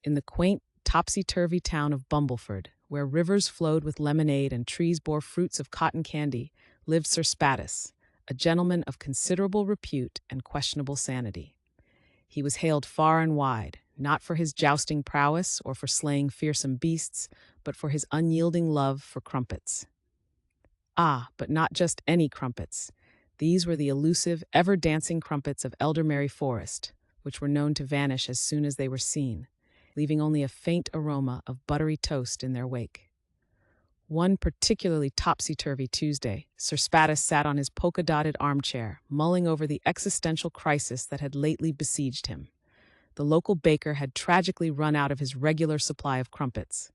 In the quaint, topsy-turvy town of Bumbleford, where rivers flowed with lemonade and trees bore fruits of cotton candy, lived Sir Spattus, a gentleman of considerable repute and questionable sanity. He was hailed far and wide, not for his jousting prowess or for slaying fearsome beasts, but for his unyielding love for crumpets. Ah, but not just any crumpets. These were the elusive, ever-dancing crumpets of Eldermerry Forest, which were known to vanish as soon as they were seen, leaving only a faint aroma of buttery toast in their wake. One particularly topsy-turvy Tuesday, Sir Spattus sat on his polka-dotted armchair, mulling over the existential crisis that had lately besieged him. The local baker had tragically run out of his regular supply of crumpets.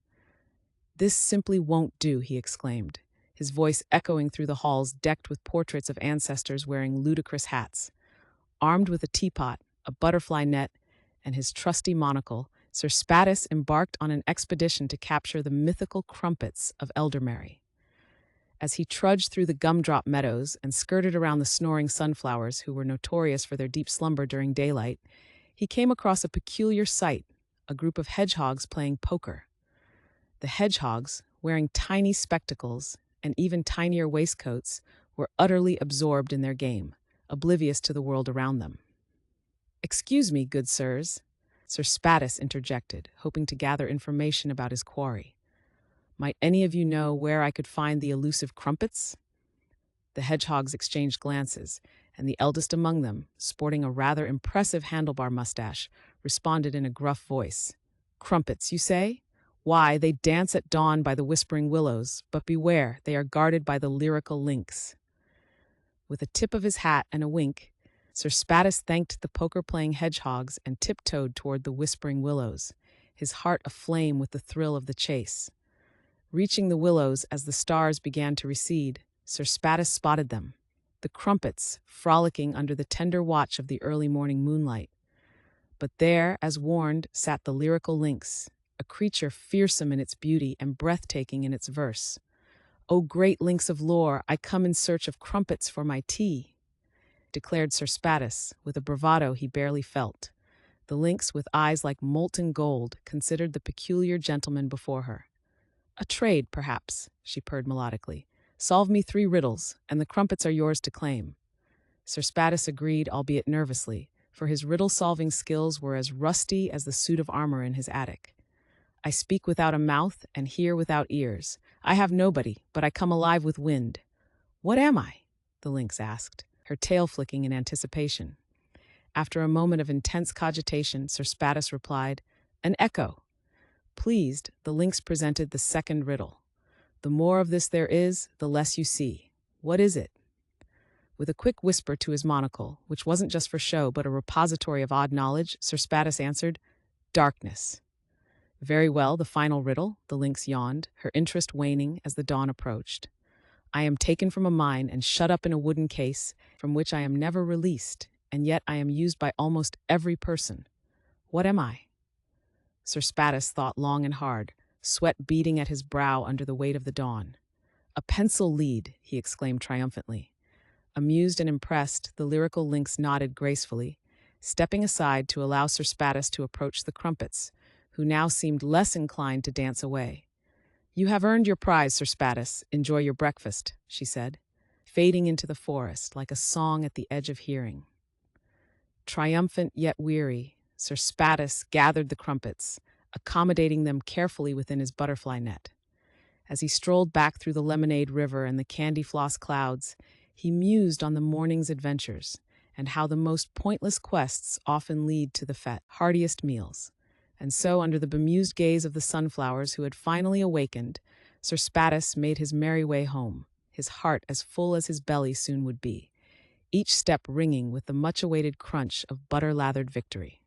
"This simply won't do," he exclaimed, his voice echoing through the halls decked with portraits of ancestors wearing ludicrous hats. Armed with a teapot, a butterfly net, and his trusty monocle, Sir Spattus embarked on an expedition to capture the mythical crumpets of Eldermerry. As he trudged through the gumdrop meadows and skirted around the snoring sunflowers, who were notorious for their deep slumber during daylight, he came across a peculiar sight, a group of hedgehogs playing poker. The hedgehogs, wearing tiny spectacles and even tinier waistcoats, were utterly absorbed in their game, oblivious to the world around them. "Excuse me, good sirs," Sir Spattus interjected, hoping to gather information about his quarry. "Might any of you know where I could find the elusive crumpets?" The hedgehogs exchanged glances, and the eldest among them, sporting a rather impressive handlebar mustache, responded in a gruff voice. "Crumpets, you say? Why, they dance at dawn by the whispering willows, but beware, they are guarded by the lyrical lynx." With a tip of his hat and a wink, Sir Spattus thanked the poker-playing hedgehogs and tiptoed toward the whispering willows, his heart aflame with the thrill of the chase. Reaching the willows as the stars began to recede, Sir Spattus spotted them, the crumpets frolicking under the tender watch of the early morning moonlight. But there, as warned, sat the lyrical lynx, a creature fearsome in its beauty and breathtaking in its verse. "O great lynx of lore, I come in search of crumpets for my tea," declared Sir Spattus, with a bravado he barely felt. The lynx, with eyes like molten gold, considered the peculiar gentleman before her. "A trade, perhaps," she purred melodically. "Solve me 3 riddles, and the crumpets are yours to claim." Sir Spattus agreed, albeit nervously, for his riddle-solving skills were as rusty as the suit of armor in his attic. "I speak without a mouth and hear without ears. I have nobody, but I come alive with wind." "What am I?" the lynx asked, her tail flicking in anticipation. After a moment of intense cogitation, Sir Spattus replied, "An echo." Pleased, the lynx presented the second riddle. "The more of this there is, the less you see. What is it?" With a quick whisper to his monocle, which wasn't just for show but a repository of odd knowledge, Sir Spattus answered, "Darkness." "Very well, the final riddle," the lynx yawned, her interest waning as the dawn approached. "I am taken from a mine and shut up in a wooden case, from which I am never released, and yet I am used by almost every person. What am I?" Sir Spattus thought long and hard, sweat beading at his brow under the weight of the dawn. "A pencil lead," he exclaimed triumphantly. Amused and impressed, the lyrical lynx nodded gracefully, stepping aside to allow Sir Spattus to approach the crumpets, who now seemed less inclined to dance away. "You have earned your prize, Sir Spattus. Enjoy your breakfast," she said, fading into the forest like a song at the edge of hearing. Triumphant yet weary, Sir Spattus gathered the crumpets, accommodating them carefully within his butterfly net. As he strolled back through the lemonade river and the candy floss clouds, he mused on the morning's adventures and how the most pointless quests often lead to the heartiest meals. And so, under the bemused gaze of the sunflowers who had finally awakened, Sir Spattus made his merry way home, his heart as full as his belly soon would be, each step ringing with the much-awaited crunch of butter-lathered victory.